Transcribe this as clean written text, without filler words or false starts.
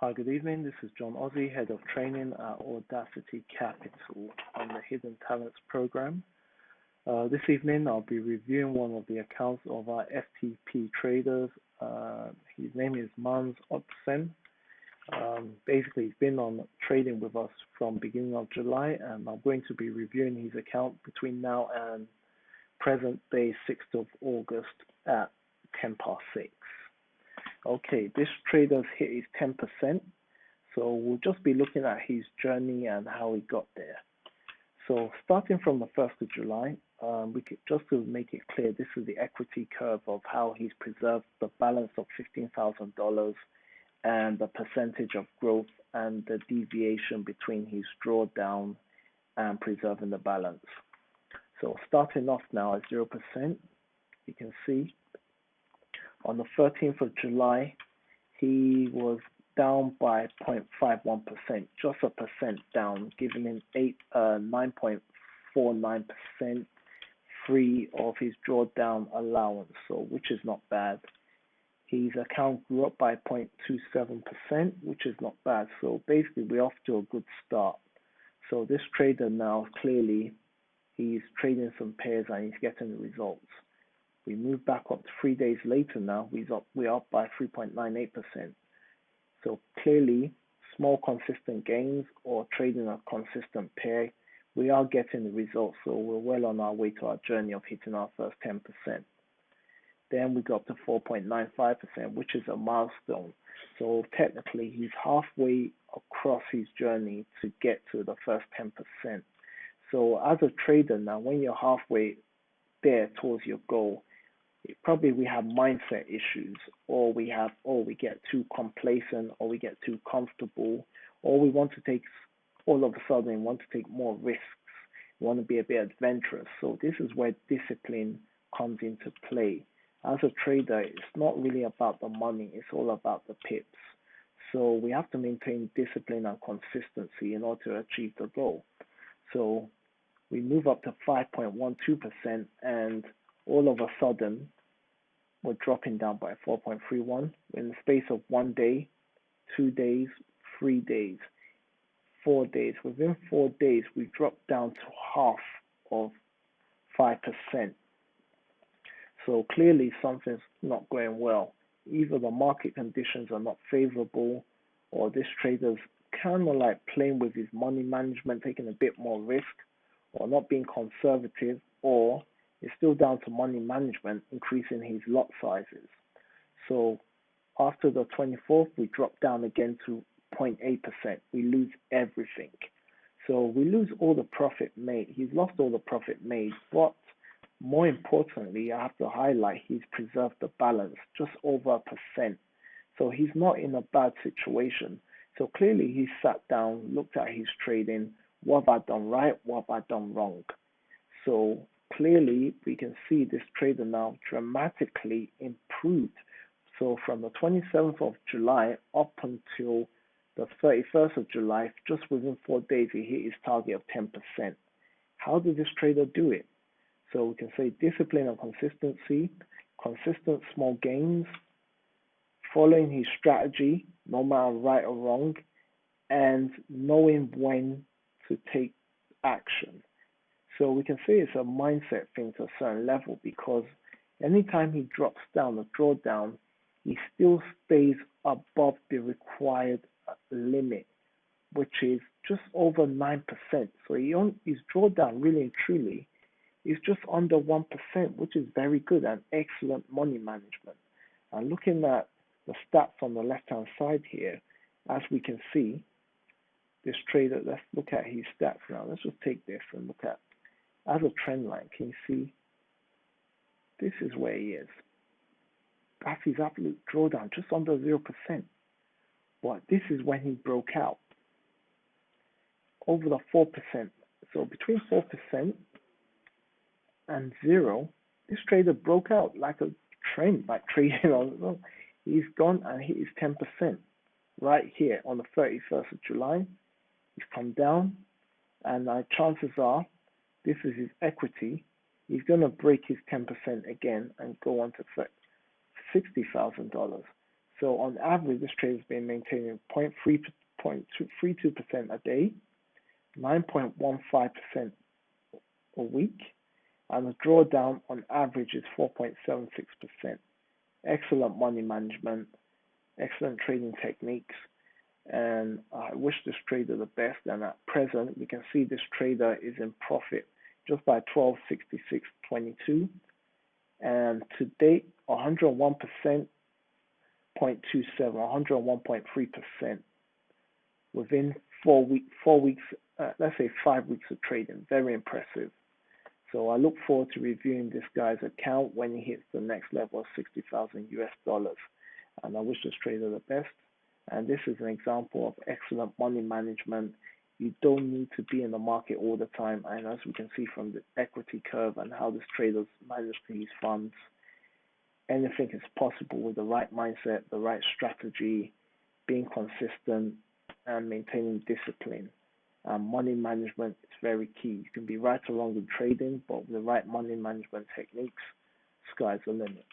Hi, good evening. This is John Ozzie, Head of Training at AudaCity Capital on the Hidden Talents Program. This evening, I'll be reviewing one of the accounts of our FTP traders. His name is Mans Otsen. Basically, he's been on trading with us from beginning of July, and I'm going to be reviewing his account between now and present day, 6th of August at 10 past 6. Okay, this trader's hit is 10%, so we'll just be looking at his journey and how he got there. So starting from the 1st of July, just to make it clear, this is the equity curve of how he's preserved the balance of $15,000 and the percentage of growth and the deviation between his drawdown and preserving the balance. So starting off now at 0%, you can see on the 13th of July, he was down by 0.51%, just a percent down, giving him 9.49% free of his drawdown allowance, so which is not bad. His account grew up by 0.27%, which is not bad. So basically, we're off to a good start. So this trader now, clearly, he's trading some pairs and he's getting the results. We move back up to 3 days later now, we're up by 3.98%. So clearly, small consistent gains or trading a consistent pair, we are getting the results. So we're well on our way to our journey of hitting our first 10%. Then we got up to 4.95%, which is a milestone. So technically, he's halfway across his journey to get to the first 10%. So as a trader now, when you're halfway there towards your goal, probably we have mindset issues, or we get too complacent, or we get too comfortable, or we want to take, all of a sudden, want to take more risks, we want to be a bit adventurous. So this is where discipline comes into play. As a trader, it's not really about the money, it's all about the pips. So we have to maintain discipline and consistency in order to achieve the goal. So we move up to 5.12%, and all of a sudden, we're dropping down by 4.31 in the space of 1 day, 2 days, 3 days, 4 days. Within 4 days, we dropped down to half of 5%. So clearly, something's not going well. Either the market conditions are not favorable, or this trader's kind of like playing with his money management, taking a bit more risk, or not being conservative, or it's still down to money management, increasing his lot sizes. So after the 24th, we drop down again to 0.8%. We lose everything. So we lose all the profit made. He's lost all the profit made, but more importantly, I have to highlight he's preserved the balance, just over 1%. So he's not in a bad situation. So clearly he sat down, looked at his trading, what have I done right, what have I done wrong? So clearly, we can see this trader now dramatically improved. So from the 27th of July up until the 31st of July, just within 4 days, he hit his target of 10%. How did this trader do it? So we can say discipline and consistency, consistent small gains, following his strategy, no matter right or wrong, and knowing when to take action. So we can say it's a mindset thing to a certain level, because anytime he drops down the drawdown, he still stays above the required limit, which is just over 9%. So his drawdown really and truly is just under 1%, which is very good and excellent money management. And looking at the stats on the left-hand side here, as we can see, this trader, let's look at his stats now. Let's just take this and look at, as a trend line, can you see? This is where he is. That's his absolute drawdown, just under 0%. But this is when he broke out. Over the 4%. So between 4% and 0, this trader broke out like a trend, like trading on. He's gone and hit his 10% right here on the 31st of July. He's come down, and chances are, this is his equity. He's going to break his 10% again and go on to $60,000. So on average, this trade has been maintaining 0.32% a day, 9.15% a week, and the drawdown on average is 4.76%. Excellent money management, excellent trading techniques, and I wish this trader the best. And at present, we can see this trader is in profit just by 1266.22, and to date, 101%, 0.27, 101.3% within 4 weeks, let's say 5 weeks of trading. Very impressive. So I look forward to reviewing this guy's account when he hits the next level of 60,000 US dollars. And I wish this trader the best. And this is an example of excellent money management. You don't need to be in the market all the time. And as we can see from the equity curve and how this trader's managed these funds, anything is possible with the right mindset, the right strategy, being consistent, and maintaining discipline. Money management is very key. You can be right or wrong in trading, but with the right money management techniques, sky's the limit.